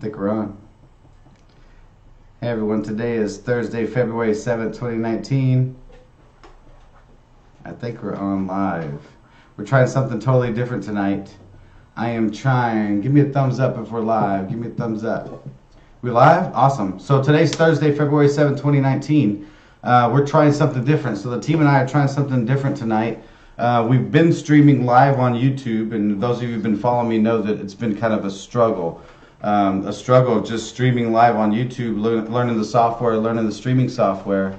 think we're on. Hey everyone, today is Thursday, February 7th, 2019. I think we're on live. We're trying something totally different tonight. I am trying, give me a thumbs up if we're live. Give me a thumbs up. We live? Awesome. So today's Thursday, February 7th, 2019. We're trying something different. So the team and I are trying something different tonight. We've been streaming live on YouTube, and those of you who've been following me know that it's been kind of a struggle. Just streaming live on YouTube, learning the software, learning the streaming software.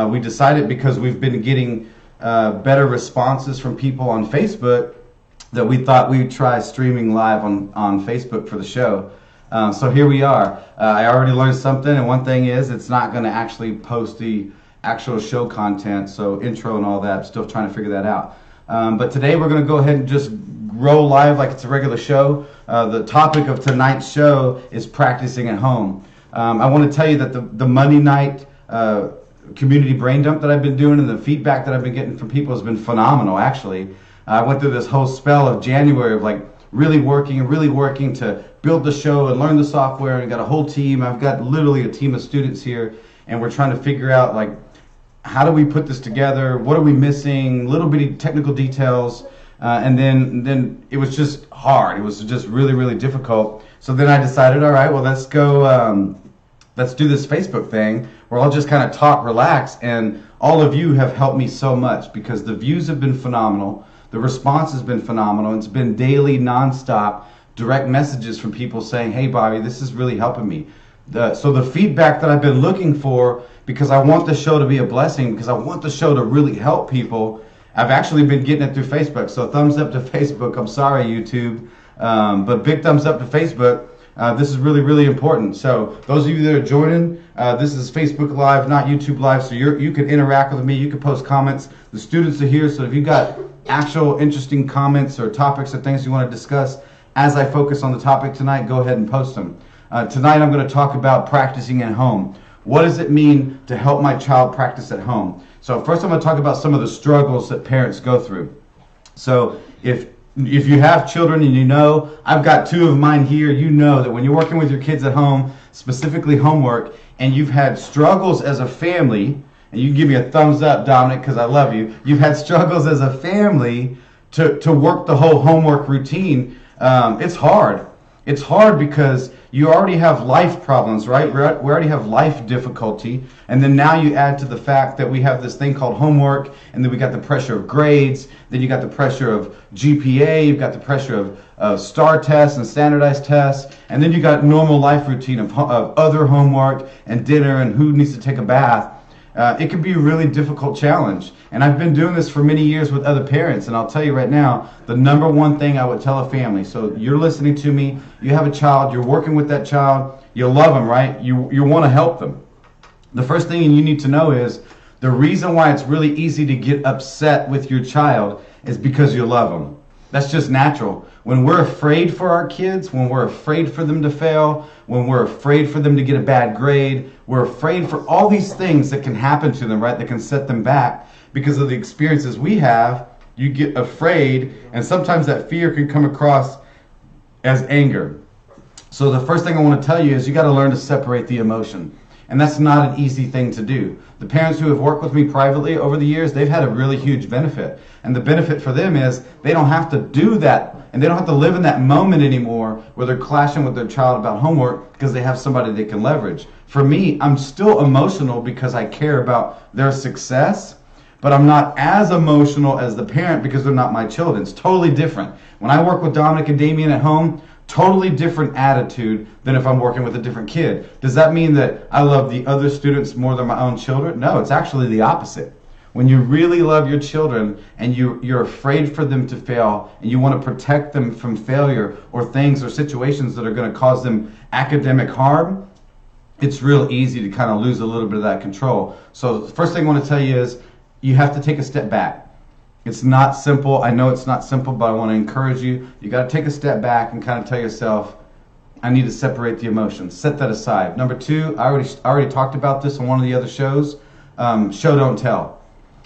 We decided, because we've been getting better responses from people on Facebook, that we thought we'd try streaming live on Facebook for the show. So here we are. I already learned something, and one thing is it's not going to actually post the actual show content, so intro and all that. I'm still trying to figure that out. But today we're going to go ahead and just roll live like it's a regular show. The topic of tonight's show is practicing at home. I want to tell you that the Monday night community brain dump that I've been doing and the feedback that I've been getting from people has been phenomenal, actually. I went through this whole spell of January of like really working to build the show and learn the software, and got a whole team. I've got literally a team of students here, and we're trying to figure out like, how do we put this together? What are we missing? Little bitty technical details. And then it was just hard. It was just really, really difficult. So then I decided, all right, well, let's go, let's do this Facebook thing where I'll just kind of talk, relax. And all of you have helped me so much because the views have been phenomenal. The response has been phenomenal. It's been daily, nonstop, direct messages from people saying, hey, Bobby, this is really helping me. So the feedback that I've been looking for, because I want the show to be a blessing, because I want the show to really help people, I've actually been getting it through Facebook. So thumbs up to Facebook. I'm sorry, YouTube, but big thumbs up to Facebook. This is really, really important. So those of you that are joining, this is Facebook Live, not YouTube Live. So you can interact with me. You can post comments. The students are here. So if you've got actual interesting comments or topics or things you want to discuss as I focus on the topic tonight, go ahead and post them. Tonight I'm going to talk about practicing at home. What does it mean to help my child practice at home? So first I'm going to talk about some of the struggles that parents go through. So if you have children and you know, I've got two of mine here, you know that when you're working with your kids at home, specifically homework, and you've had struggles as a family, and you can give me a thumbs up, Dominic, because I love you. You've had struggles as a family to work the whole homework routine. It's hard. It's hard because you already have life problems, right? We already have life difficulty. And then now you add to the fact that we have this thing called homework, and then we got the pressure of grades, then you got the pressure of GPA, you've got the pressure of STAR tests and standardized tests, and then you got normal life routine of other homework and dinner and who needs to take a bath. It can be a really difficult challenge. And I've been doing this for many years with other parents, and I'll tell you right now, the number one thing I would tell a family, so you're listening to me, you have a child, you're working with that child, you love them, right? You want to help them. The first thing you need to know is the reason why it's really easy to get upset with your child is because you love them. That's just natural. When we're afraid for our kids, when we're afraid for them to fail, when we're afraid for them to get a bad grade, we're afraid for all these things that can happen to them, right? That can set them back because of the experiences we have. You get afraid, and sometimes that fear can come across as anger. So the first thing I want to tell you is you got to learn to separate the emotion. And that's not an easy thing to do. The parents who have worked with me privately over the years, they've had a really huge benefit. And the benefit for them is they don't have to do that, and they don't have to live in that moment anymore where they're clashing with their child about homework because they have somebody they can leverage. For me, I'm still emotional because I care about their success, but I'm not as emotional as the parent because they're not my children. It's totally different. When I work with Dominic and Damien at home, totally different attitude than if I'm working with a different kid. Does that mean that I love the other students more than my own children? No, it's actually the opposite. When you really love your children and you're afraid for them to fail and you want to protect them from failure or things or situations that are going to cause them academic harm, it's real easy to kind of lose a little bit of that control. So the first thing I want to tell you is you have to take a step back. It's not simple. I know it's not simple, but I want to encourage you. You got to take a step back and kind of tell yourself, I need to separate the emotions. Set that aside. Number two, I already talked about this on one of the other shows. Show, don't tell.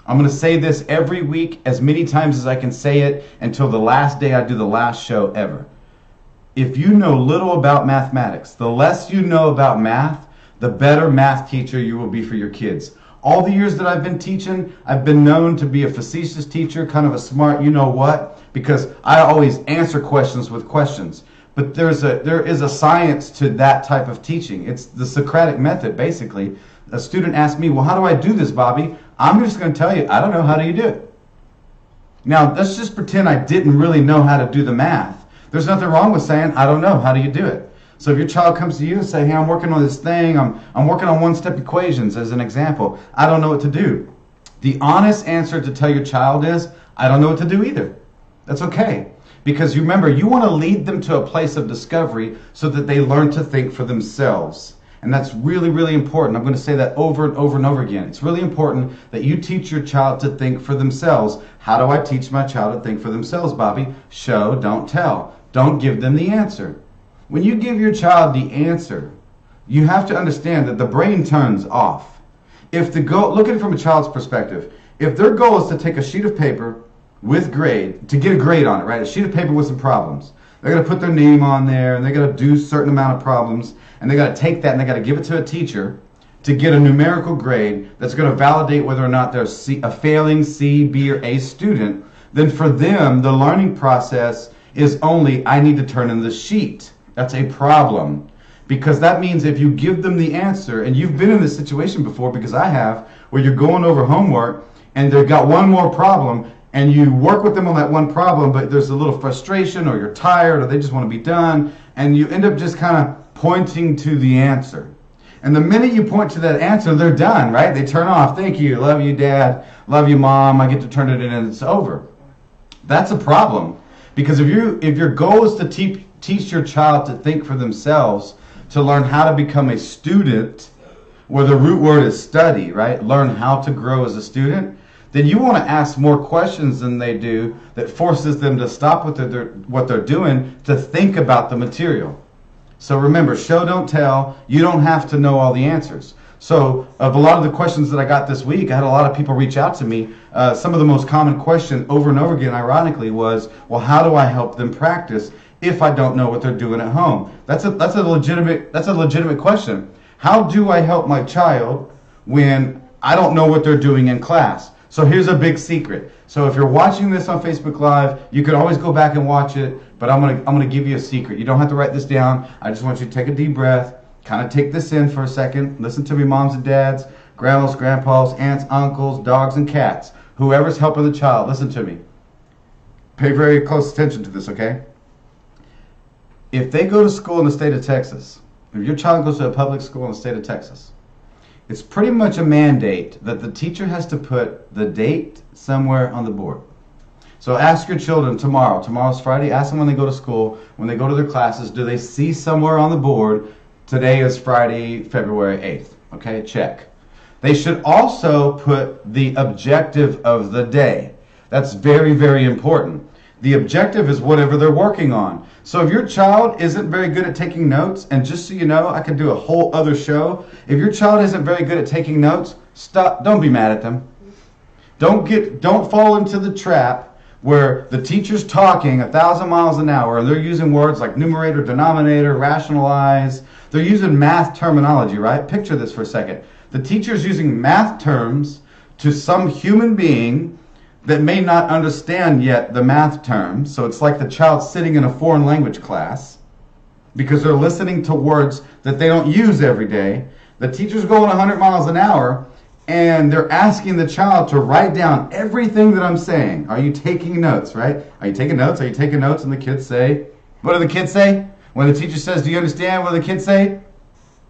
I'm going to say this every week as many times as I can say it until the last day I do the last show ever. if you know little about mathematics, the less you know about math, the better math teacher you will be for your kids. All the years that I've been teaching, I've been known to be a facetious teacher, kind of a smart you-know-what, because I always answer questions with questions. But there is a science to that type of teaching. It's the Socratic method, basically. A student asked me, well, how do I do this, Bobby? I'm just going to tell you, I don't know how do you do it. Now, let's just pretend I didn't really know how to do the math. There's nothing wrong with saying, I don't know, how do you do it? So if your child comes to you and say, hey, I'm working on this thing, I'm working on one-step equations as an example, I don't know what to do. The honest answer to tell your child is, I don't know what to do either. That's okay. Because you remember, you want to lead them to a place of discovery so that they learn to think for themselves. And that's really, really important. I'm going to say that over and over and over again. It's really important that you teach your child to think for themselves. How do I teach my child to think for themselves, Bobby? Show, don't tell. Don't give them the answer. When you give your child the answer, you have to understand that the brain turns off. If the goal, look at it from a child's perspective. If their goal is to take a sheet of paper with grade, to get a grade on it, right? A sheet of paper with some problems. They're going to put their name on there, and they're going to do a certain amount of problems, and they got to take that and they got to give it to a teacher to get a numerical grade that's going to validate whether or not they're a failing C, B, or A student. Then for them, the learning process is only, I need to turn in the sheet. That's a problem. Because that means if you give them the answer, and you've been in this situation before, because I have, where you're going over homework, and they've got one more problem, and you work with them on that one problem, but there's a little frustration, or you're tired, or they just want to be done, and you end up just kind of pointing to the answer. And the minute you point to that answer, they're done, right? They turn off. Thank you. Love you, Dad. Love you, Mom. I get to turn it in and it's over. That's a problem. Because if your goal is to teach your child to think for themselves, to learn how to become a student, where the root word is study, right? Learn how to grow as a student, then you want to ask more questions than they do that forces them to stop what they're doing to think about the material. So remember, show, don't tell. You don't have to know all the answers. So of a lot of the questions that I got this week, I had a lot of people reach out to me. Some of the most common question over and over again, ironically, was, well, how do I help them practice if I don't know what they're doing at home? That's a legitimate question. How do I help my child when I don't know what they're doing in class? So here's a big secret. So if you're watching this on Facebook Live, you can always go back and watch it, but I'm gonna give you a secret. You don't have to write this down. I just want you to take a deep breath, kind of take this in for a second. Listen to me, moms and dads, grandmas, grandpas, aunts, uncles, dogs, and cats. Whoever's helping the child, listen to me. Pay very close attention to this, okay? If they go to school in the state of Texas, if your child goes to a public school in the state of Texas, it's pretty much a mandate that the teacher has to put the date somewhere on the board. So ask your children tomorrow's Friday, ask them when they go to school, when they go to their classes, do they see somewhere on the board, today is Friday, February 8th, okay, check. They should also put the objective of the day. That's very, very important. The objective is whatever they're working on. So if your child isn't very good at taking notes, and just so you know, I could do a whole other show. If your child isn't very good at taking notes, stop. Don't be mad at them. Don't fall into the trap where the teacher's talking 1,000 miles an hour and they're using words like numerator, denominator, rationalize. They're using math terminology, right? Picture this for a second. The teacher's using math terms to some human being that may not understand yet the math terms. So it's like the child sitting in a foreign language class because they're listening to words that they don't use every day. The teacher's going 100 miles an hour and they're asking the child to write down everything that I'm saying. Are you taking notes, right? Are you taking notes? Are you taking notes? And the kids say, what do the kids say? When the teacher says, do you understand what the kids say?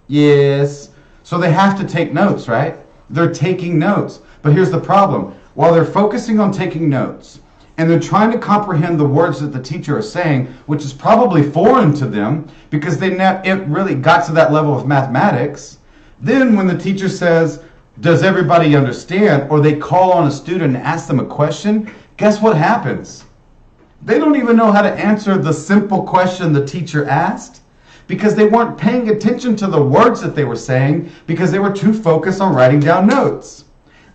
Yes. So they have to take notes, right? They're taking notes. But here's the problem. While they're focusing on taking notes and they're trying to comprehend the words that the teacher is saying, which is probably foreign to them because it really got to that level of mathematics, then when the teacher says, does everybody understand? Or they call on a student and ask them a question, guess what happens? They don't even know how to answer the simple question the teacher asked because they weren't paying attention to the words that they were saying because they were too focused on writing down notes.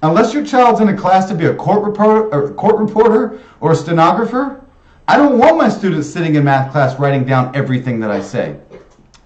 Unless your child's in a class to be a court reporter or a stenographer, I don't want my students sitting in math class writing down everything that I say.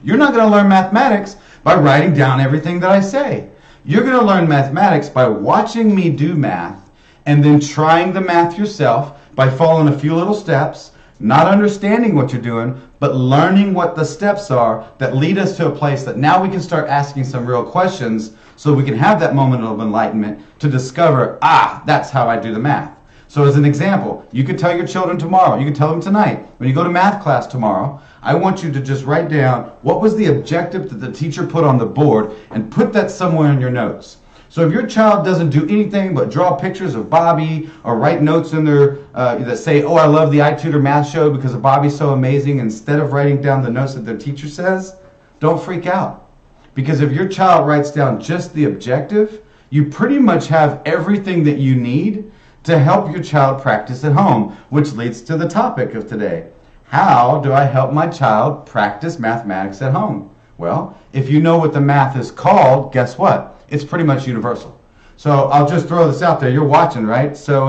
You're not going to learn mathematics by writing down everything that I say. You're going to learn mathematics by watching me do math and then trying the math yourself by following a few little steps, not understanding what you're doing, but learning what the steps are that lead us to a place that now we can start asking some real questions so we can have that moment of enlightenment to discover, that's how I do the math. So as an example, you could tell your children tomorrow, you can tell them tonight, when you go to math class tomorrow, I want you to just write down what was the objective that the teacher put on the board and put that somewhere in your notes. So if your child doesn't do anything but draw pictures of Bobby or write notes in there that say, I love the iTutor math show because of Bobby's so amazing, instead of writing down the notes that their teacher says, don't freak out. Because if your child writes down just the objective, you pretty much have everything that you need to help your child practice at home, which leads to the topic of today. How do I help my child practice mathematics at home? Well, if you know what the math is called, guess what? It's pretty much universal. So I'll just throw this out there. You're watching, right? So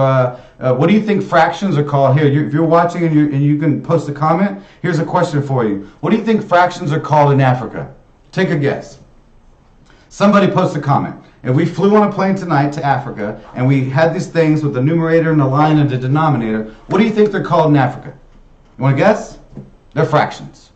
what do you think fractions are called? Here, if you're watching and you can post a comment, here's a question for you. What do you think fractions are called in Africa? Take a guess. Somebody post a comment. If we flew on a plane tonight to Africa and we had these things with the numerator and the line and the denominator, what do you think they're called in Africa? You want to guess? They're fractions.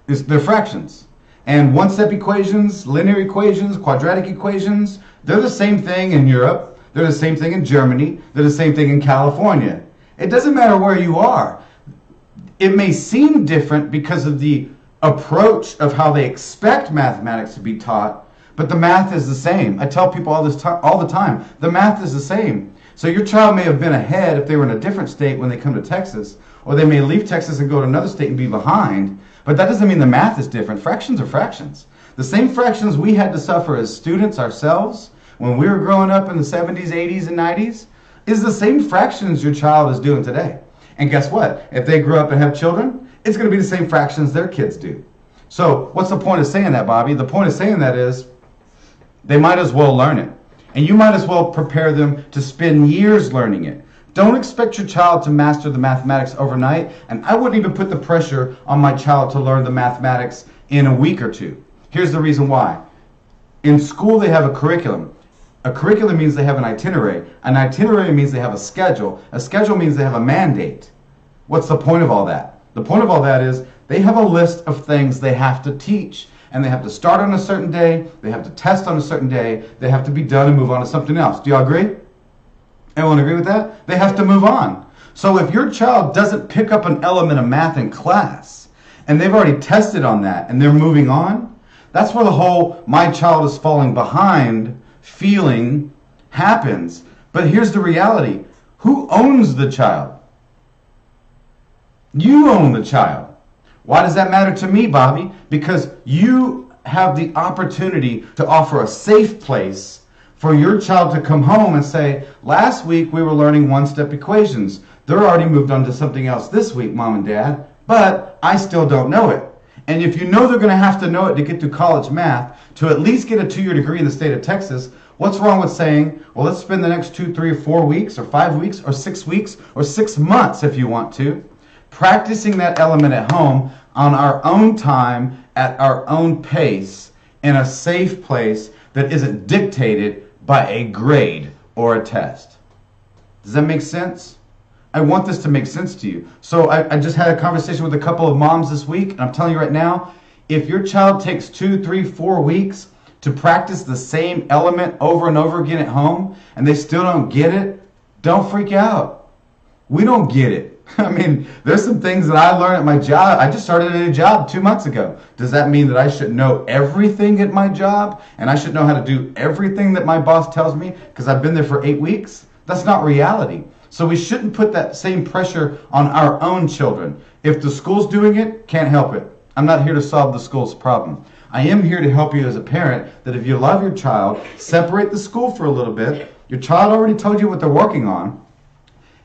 They're fractions. And one-step equations, linear equations, quadratic equations, they're the same thing in Europe. They're the same thing in Germany. They're the same thing in California. It doesn't matter where you are. It may seem different because of the approach of how they expect mathematics to be taught, but the math is the same. I tell people all the time, the math is the same. So your child may have been ahead if they were in a different state when they come to Texas, or they may leave Texas and go to another state and be behind, but that doesn't mean the math is different. Fractions are fractions. The same fractions we had to suffer as students ourselves when we were growing up in the 70s, 80s, and 90s is the same fractions your child is doing today. And guess what? If they grow up and have children, it's going to be the same fractions their kids do. So what's the point of saying that, Bobby? The point of saying that is they might as well learn it. And you might as well prepare them to spend years learning it. Don't expect your child to master the mathematics overnight, and I wouldn't even put the pressure on my child to learn the mathematics in a week or two. Here's the reason why. In school, they have a curriculum. A curriculum means they have an itinerary. An itinerary means they have a schedule. A schedule means they have a mandate. What's the point of all that? The point of all that is they have a list of things they have to teach. And they have to start on a certain day, they have to test on a certain day, they have to be done and move on to something else. Do y'all agree? Everyone agree with that? They have to move on. So if your child doesn't pick up an element of math in class, and they've already tested on that, and they're moving on, that's where the whole my child is falling behind feeling happens. But here's the reality. Who owns the child? You own the child. Why does that matter to me, Bobby? Because you have the opportunity to offer a safe place for your child to come home and say, last week we were learning one-step equations. They're already moved on to something else this week, Mom and Dad, but I still don't know it. And if you know they're going to have to know it to get through college math, to at least get a 2-year degree in the state of Texas, what's wrong with saying, well, let's spend the next 2, 3, or 4 weeks, or 5 weeks, or 6 weeks, or 6 months if you want to, practicing that element at home on our own time, at our own pace, in a safe place that isn't dictated by a grade or a test. Does that make sense? I want this to make sense to you. So I just had a conversation with a couple of moms this week, and I'm telling you right now, if your child takes 2, 3, 4 weeks to practice the same element over and over again at home, and they still don't get it, don't freak out. We don't get it. I mean, there's some things that I learned at my job. I just started a new job 2 months ago. Does that mean that I should know everything at my job and I should know how to do everything that my boss tells me because I've been there for 8 weeks? That's not reality. So we shouldn't put that same pressure on our own children. If the school's doing it, can't help it. I'm not here to solve the school's problem. I am here to help you as a parent that if you love your child, separate the school for a little bit. Your child already told you what they're working on.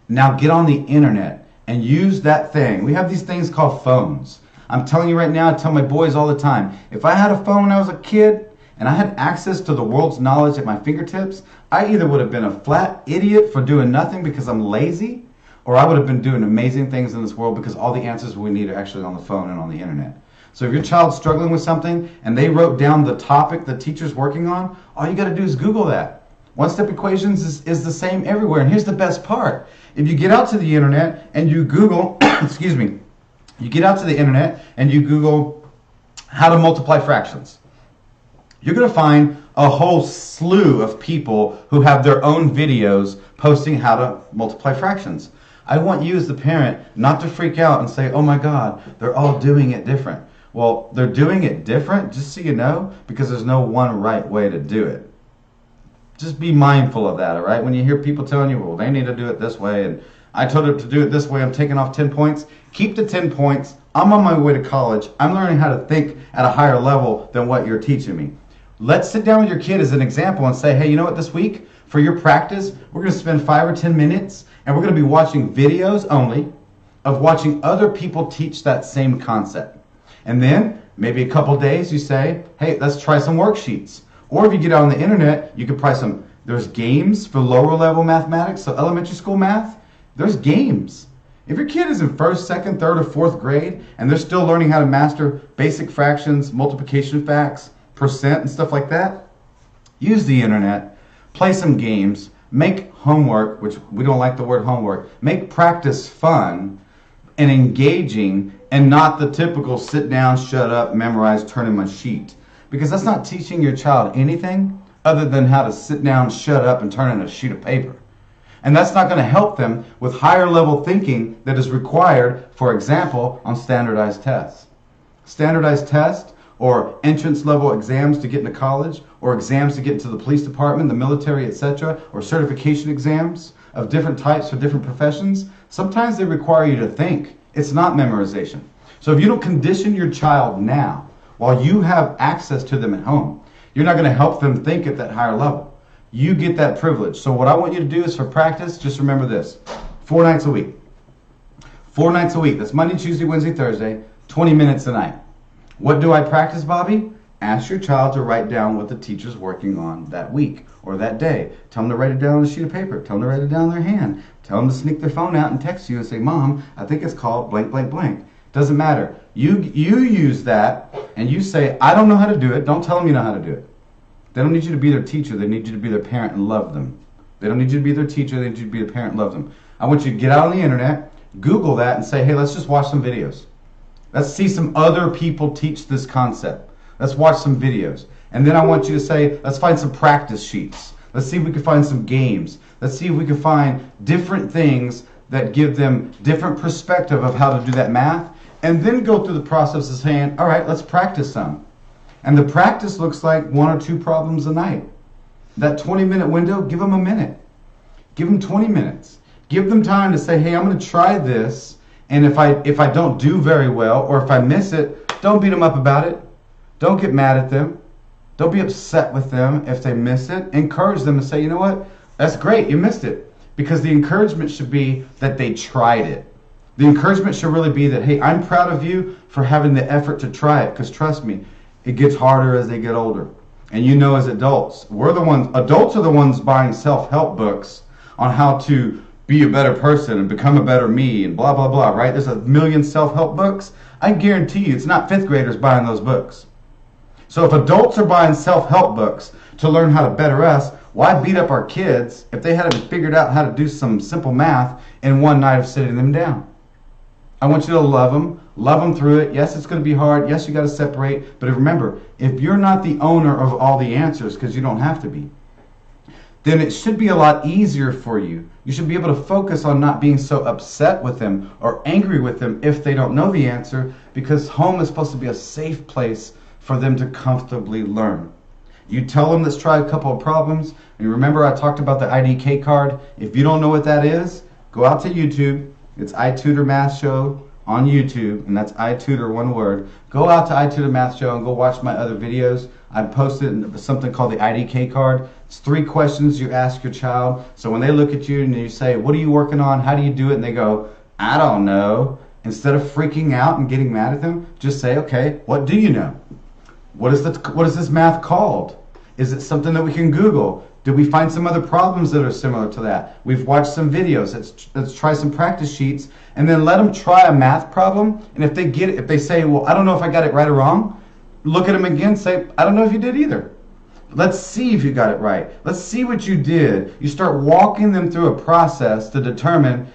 Now get on the internet and use that thing. We have these things called phones. I'm telling you right now, I tell my boys all the time, if I had a phone when I was a kid and I had access to the world's knowledge at my fingertips, I either would have been a flat idiot for doing nothing because I'm lazy, or I would have been doing amazing things in this world, because all the answers we need are actually on the phone and on the internet. So if your child's struggling with something and they wrote down the topic the teacher's working on, all you got to do is Google that. One-step equations is the same everywhere. And here's the best part. If you get out to the internet and you Google, excuse me, you get out to the internet and you Google how to multiply fractions, you're going to find a whole slew of people who have their own videos posting how to multiply fractions. I want you as the parent not to freak out and say, oh my God, they're all doing it different. Well, they're doing it different, just so you know, because there's no one right way to do it. Just be mindful of that, all right? When you hear people telling you, well, they need to do it this way, and I told them to do it this way, I'm taking off 10 points. Keep the 10 points. I'm on my way to college. I'm learning how to think at a higher level than what you're teaching me. Let's sit down with your kid as an example and say, hey, you know what, this week, for your practice, we're going to spend 5 or 10 minutes, and we're going to be watching videos only of watching other people teach that same concept. And then, maybe a couple days, you say, hey, let's try some worksheets. Or if you get out on the internet, you could try there's games for lower level mathematics, so elementary school math, there's games. If your kid is in 1st, 2nd, 3rd, or 4th grade, and they're still learning how to master basic fractions, multiplication facts, percent, and stuff like that, use the internet, play some games, make homework, which we don't like the word homework, make practice fun and engaging, and not the typical sit down, shut up, memorize, turn in my sheet. Because that's not teaching your child anything other than how to sit down, shut up, and turn in a sheet of paper. And that's not going to help them with higher level thinking that is required, for example, on standardized tests. Standardized tests, or entrance level exams to get into college, or exams to get into the police department, the military, etc., or certification exams of different types for different professions, sometimes they require you to think. It's not memorization. So if you don't condition your child now, while you have access to them at home, you're not going to help them think at that higher level. You get that privilege. So what I want you to do is, for practice, just remember this. 4 nights a week. 4 nights a week. That's Monday, Tuesday, Wednesday, Thursday, 20 minutes a night. What do I practice, Bobby? Ask your child to write down what the teacher's working on that week or that day. Tell them to write it down on a sheet of paper. Tell them to write it down in their hand. Tell them to sneak their phone out and text you and say, Mom, I think it's called blank, blank, blank. Doesn't matter. You use that and you say, I don't know how to do it. Don't tell them you know how to do it. They don't need you to be their teacher. They need you to be their parent and love them. They don't need you to be their teacher. They need you to be their parent and love them. I want you to get out on the internet, Google that, and say, hey, let's just watch some videos. Let's see some other people teach this concept. Let's watch some videos. And then I want you to say, let's find some practice sheets. Let's see if we can find some games. Let's see if we can find different things that give them different perspective of how to do that math. And then go through the process of saying, all right, let's practice some. And the practice looks like 1 or 2 problems a night. That 20-minute window, give them a minute. Give them 20 minutes. Give them time to say, hey, I'm going to try this. And if I don't do very well, or if I miss it, don't beat them up about it. Don't get mad at them. Don't be upset with them if they miss it. Encourage them and say, you know what? That's great. You missed it. Because the encouragement should be that they tried it. The encouragement should really be that, hey, I'm proud of you for having the effort to try it. Because trust me, it gets harder as they get older. And you know, as adults, adults are the ones buying self-help books on how to be a better person and become a better me and blah, blah, blah, right? There's a million self-help books. I guarantee you it's not 5th graders buying those books. So if adults are buying self-help books to learn how to better us, why beat up our kids if they hadn't figured out how to do some simple math in one night of sitting them down? I want you to love them through it. Yes, it's going to be hard. Yes, you got to separate. But remember, if you're not the owner of all the answers, because you don't have to be, then it should be a lot easier for you. You should be able to focus on not being so upset with them or angry with them if they don't know the answer, because home is supposed to be a safe place for them to comfortably learn. You tell them, let's try a couple of problems. And remember, I talked about the IDK card. If you don't know what that is, go out to YouTube. It's iTutor Math Show on YouTube, and that's iTutor, one word. Go out to iTutor Math Show and go watch my other videos. I posted something called the IDK card. It's 3 questions you ask your child. So when they look at you and you say, what are you working on? How do you do it? And they go, I don't know. Instead of freaking out and getting mad at them, just say, okay, what do you know? What is this math called? Is it something that we can Google? Did we find some other problems that are similar to that? We've watched some videos. Let's try some practice sheets, and then let them try a math problem. And if they get it, if they say, well, I don't know if I got it right or wrong, look at them again, say, I don't know if you did either. Let's see if you got it right. Let's see what you did. You start walking them through a process to determine,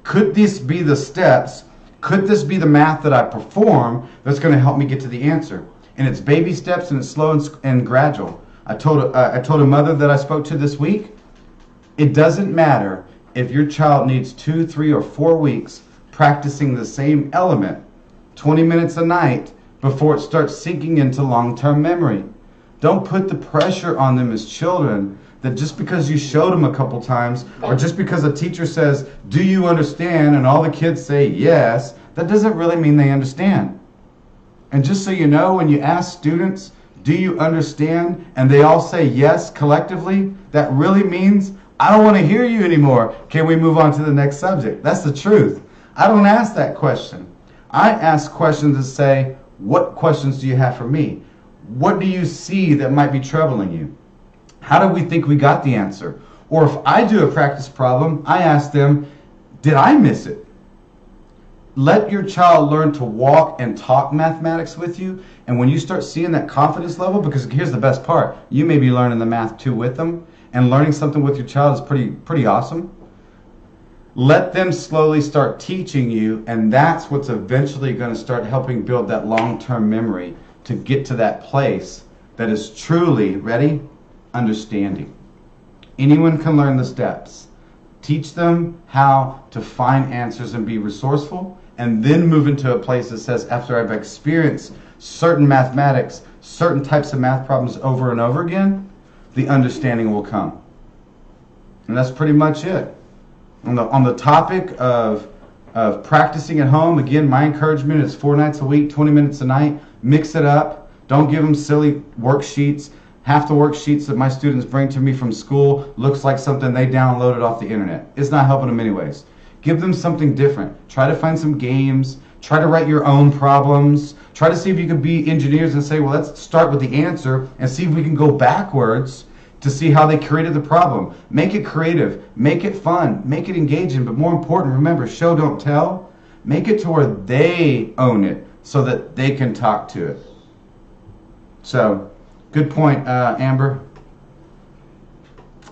could this be the steps? Could this be the math that I perform that's going to help me get to the answer? And it's baby steps, and it's slow and gradual. I told a mother that I spoke to this week, it doesn't matter if your child needs 2, 3, or 4 weeks practicing the same element, 20 minutes a night, before it starts sinking into long-term memory. Don't put the pressure on them as children that just because you showed them a couple times, or just because a teacher says, do you understand? And all the kids say yes, that doesn't really mean they understand. And just so you know, when you ask students, do you understand? And they all say yes collectively, that really means, I don't want to hear you anymore. Can we move on to the next subject? That's the truth. I don't ask that question. I ask questions that say, what questions do you have for me? What do you see that might be troubling you? How do we think we got the answer? Or if I do a practice problem, I ask them, did I miss it? Let your child learn to walk and talk mathematics with you. And when you start seeing that confidence level, because here's the best part, you may be learning the math too with them, and learning something with your child is pretty awesome. Let them slowly start teaching you, and that's what's eventually going to start helping build that long-term memory to get to that place that is truly, ready, understanding. Anyone can learn the steps. Teach them how to find answers and be resourceful, and then move into a place that says, after I've experienced certain mathematics, certain types of math problems over and over again, the understanding will come. And that's pretty much it. On the topic of practicing at home, again, my encouragement is 4 nights a week, 20 minutes a night. Mix it up. Don't give them silly worksheets. Half the worksheets that my students bring to me from school looks like something they downloaded off the internet. It's not helping them anyways. Give them something different. Try to find some games. Try to write your own problems. Try to see if you can be engineers and say, well, let's start with the answer and see if we can go backwards to see how they created the problem. Make it creative. Make it fun. Make it engaging. But more important, remember, show, don't tell. Make it to where they own it so that they can talk to it. So, good point, Amber.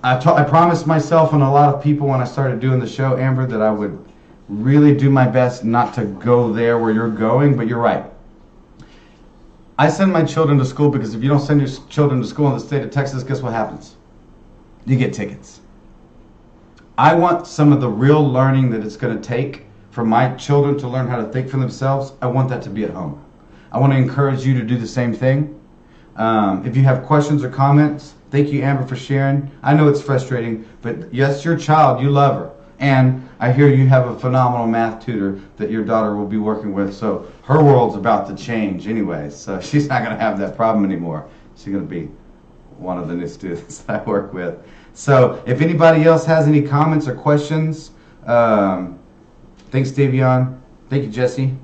I promised myself and a lot of people when I started doing the show, Amber, that I would really do my best not to go there where you're going, but you're right. I send my children to school because if you don't send your children to school in the state of Texas, guess what happens? You get tickets. I want some of the real learning that it's going to take for my children to learn how to think for themselves. I want that to be at home. I want to encourage you to do the same thing. If you have questions or comments, thank you, Amber, for sharing. I know it's frustrating, but yes, your child, you love her. And I hear you have a phenomenal math tutor that your daughter will be working with. So her world's about to change anyways. So she's not going to have that problem anymore. She's going to be one of the new students that I work with. So if anybody else has any comments or questions, thanks, Davion. Thank you, Jesse.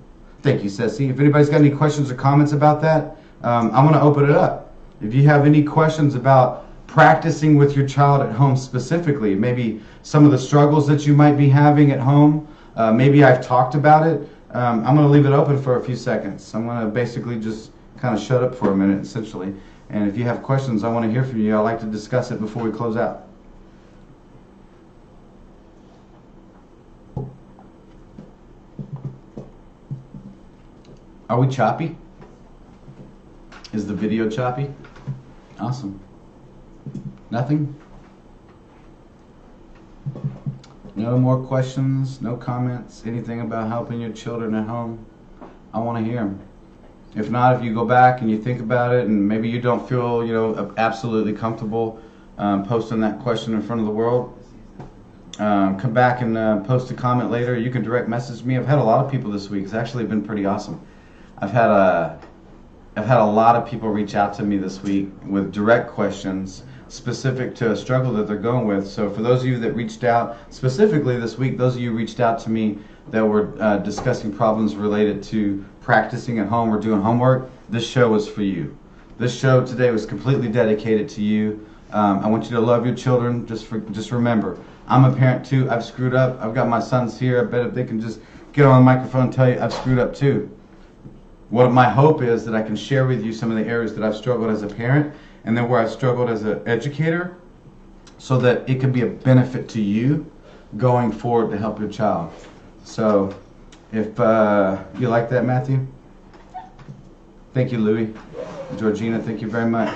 Thank you, Ceci. If anybody's got any questions or comments about that, I'm going to open it up. If you have any questions about practicing with your child at home specifically, maybe some of the struggles that you might be having at home, maybe I've talked about it, I'm going to leave it open for a few seconds. I'm going to basically just kind of shut up for a minute, essentially. And if you have questions, I want to hear from you. I'd like to discuss it before we close out. Are we choppy? Is the video choppy? Awesome. Nothing? No more questions, no comments, anything about helping your children at home? I want to hear them. If not, if you go back and you think about it and maybe you don't feel, absolutely comfortable posting that question in front of the world, come back and post a comment later. You can direct message me. I've had a lot of people this week. It's actually been pretty awesome. I've had a lot of people reach out to me this week with direct questions specific to a struggle that they're going with. So for those of you that reached out specifically this week, those of you reached out to me that were discussing problems related to practicing at home or doing homework, this show was for you. This show today was completely dedicated to you. I want you to love your children. Just remember, I'm a parent too. I've screwed up. I've got my sons here. I bet if they can just get on the microphone and tell you I've screwed up too. What my hope is that I can share with you some of the areas that I've struggled as a parent and then where I've struggled as an educator, so that it can be a benefit to you going forward to help your child. So if you like that, Matthew, thank you, Louie. Georgina, thank you very much.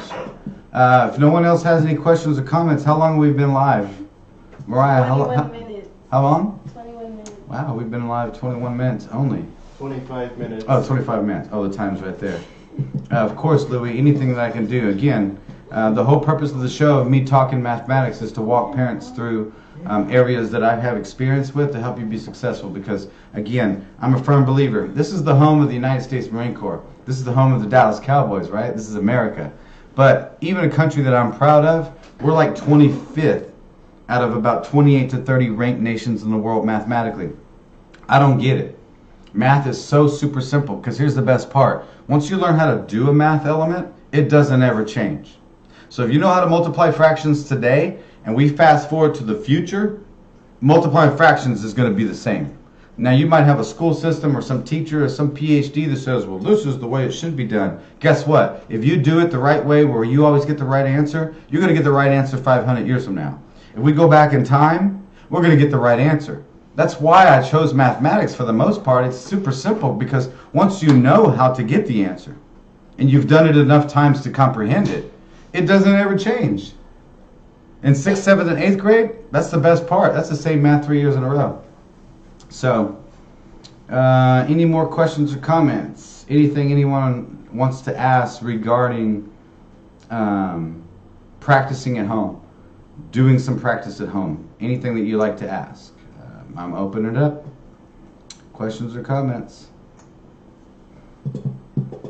If no one else has any questions or comments, how long have we been live? Mariah, 21 minutes. How long? 21 minutes. Wow, we've been live 21 minutes only. 25 minutes. Oh, 25 minutes. Oh, the time's right there. Of course, Louie, anything that I can do. Again, the whole purpose of the show of me talking mathematics is to walk parents through areas that I have experience with to help you be successful. Because, again, I'm a firm believer. This is the home of the United States Marine Corps. This is the home of the Dallas Cowboys, right? This is America. But even a country that I'm proud of, we're like 25th out of about 28 to 30 ranked nations in the world mathematically. I don't get it. Math is so super simple, because here's the best part. Once you learn how to do a math element, it doesn't ever change. So if you know how to multiply fractions today, and we fast forward to the future, multiplying fractions is going to be the same. Now you might have a school system or some teacher or some PhD that says, well, this is the way it should be done. Guess what? If you do it the right way, where you always get the right answer, you're going to get the right answer 500 years from now. If we go back in time, we're going to get the right answer. That's why I chose mathematics for the most part. It's super simple, because once you know how to get the answer and you've done it enough times to comprehend it, it doesn't ever change. In 6th, 7th, and 8th grade, that's the best part. That's the same math 3 years in a row. So, any more questions or comments? Anything anyone wants to ask regarding practicing at home, doing some practice at home? Anything that you like to ask? I'm opening it up. Questions or comments?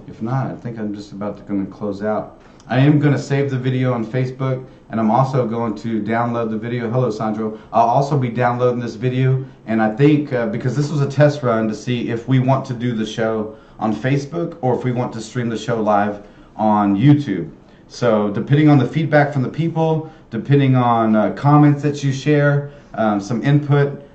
If not, I think I'm just about to going to close out. I am going to save the video on Facebook, and I'm also going to download the video. Hello, Sandro. I'll also be downloading this video, and I think because this was a test run to see if we want to do the show on Facebook or if we want to stream the show live on YouTube. So depending on the feedback from the people, depending on comments that you share, some input,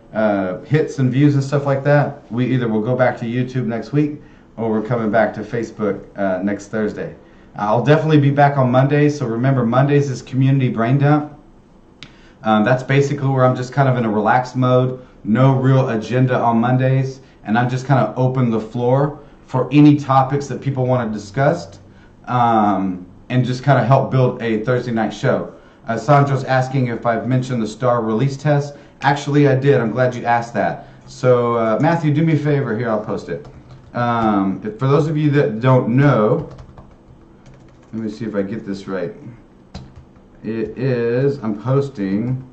hits and views and stuff like that, we either will go back to YouTube next week or we're coming back to Facebook next Thursday. I'll definitely be back on Mondays, so remember, Mondays is Community Brain Dump. That's basically where I'm just kind of in a relaxed mode, no real agenda on Mondays, and I'm just kind of open the floor for any topics that people want to discuss, and just kind of help build a Thursday night show. Sandro's asking if I've mentioned the STAR release test. Actually, I did. I'm glad you asked that. So, Matthew, do me a favor. Here, I'll post it. For those of you that don't know, let me see if I get this right. It is, I'm posting,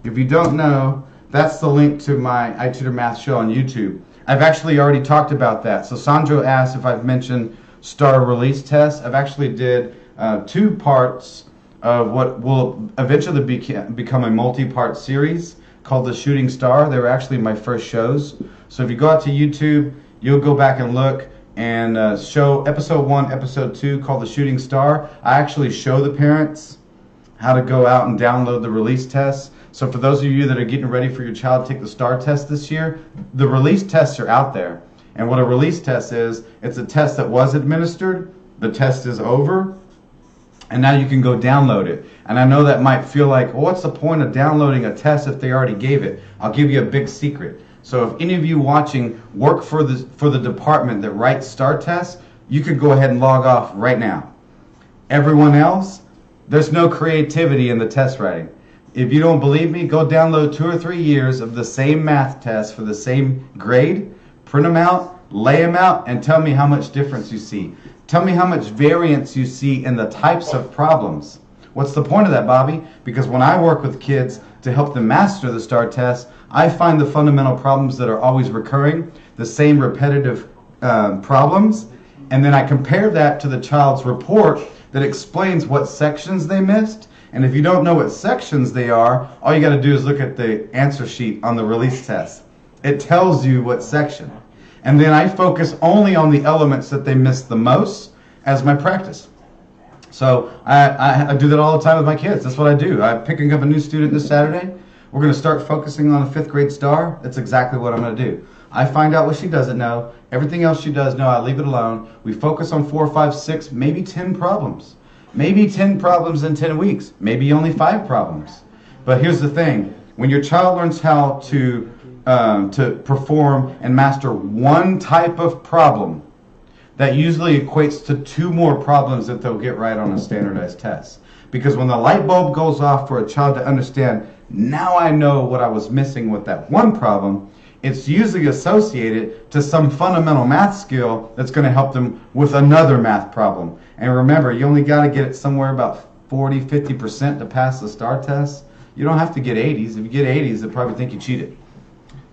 if you don't know, that's the link to my iTutor Math show on YouTube. I've actually already talked about that. So Sandro asked if I've mentioned STAR release test. I've actually did 2 parts of what will eventually become a multi-part series called The Shooting Star. They were actually my first shows. So if you go out to YouTube, you'll go back and look and show episode 1, episode 2 called The Shooting Star. I actually show the parents how to go out and download the release tests. So for those of you that are getting ready for your child to take the STAR test this year, the release tests are out there. And what a release test is, it's a test that was administered, the test is over, and now you can go download it. And I know that might feel like, well, what's the point of downloading a test if they already gave it? I'll give you a big secret. So if any of you watching work for the department that writes STAR tests, you could go ahead and log off right now. Everyone else, there's no creativity in the test writing. If you don't believe me, go download 2 or 3 years of the same math test for the same grade, print them out, lay them out, and tell me how much difference you see. Tell me how much variance you see in the types of problems. What's the point of that, Bobby? Because when I work with kids to help them master the STAR test, I find the fundamental problems that are always recurring, the same repetitive problems, and then I compare that to the child's report that explains what sections they missed. And if you don't know what sections they are, all you got to do is look at the answer sheet on the release test. It tells you what section. And then I focus only on the elements that they missed the most, as my practice. So I do that all the time with my kids. That's what I do. I'm picking up a new student this Saturday. We're going to start focusing on a 5th grade star. That's exactly what I'm going to do. I find out what she doesn't know. Everything else she does know, I leave it alone. We focus on 4, 5, 6, maybe 10 problems. Maybe 10 problems in 10 weeks. Maybe only 5 problems. But here's the thing. When your child learns how to perform and master one type of problem, that usually equates to 2 more problems that they'll get right on a standardized test. Because when the light bulb goes off for a child to understand, now I know what I was missing with that one problem, it's usually associated to some fundamental math skill that's going to help them with another math problem. And remember, you only got to get it somewhere about 40, 50% to pass the STAR test. You don't have to get 80s. If you get 80s, they'll probably think you cheated.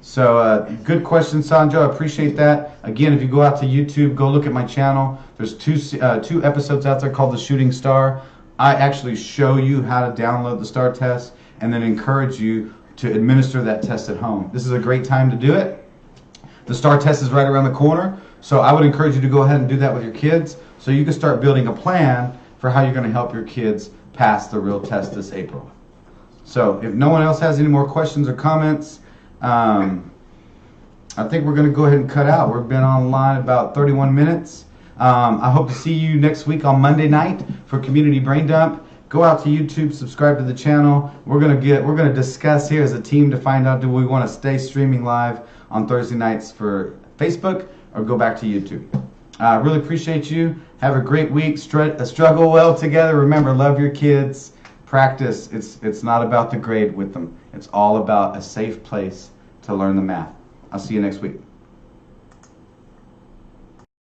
So good question, Sanjo. I appreciate that. Again, if you go out to YouTube, go look at my channel. There's two episodes out there called The Shooting Star. I actually show you how to download the STAR test and then encourage you to administer that test at home. This is a great time to do it. The STAR test is right around the corner, so I would encourage you to go ahead and do that with your kids so you can start building a plan for how you're going to help your kids pass the real test this April. So if no one else has any more questions or comments, I think we're going to go ahead and cut out. We've been online about 31 minutes. I hope to see you next week on Monday night for Community Brain Dump. Go out to YouTube, subscribe to the channel. We're going to discuss here as a team to find out, do we want to stay streaming live on Thursday nights for Facebook or go back to YouTube. I really appreciate you. Have a great week. Struggle well together. Remember, love your kids. Practice. It's not about the grade with them. It's all about a safe place to learn the math. I'll see you next week.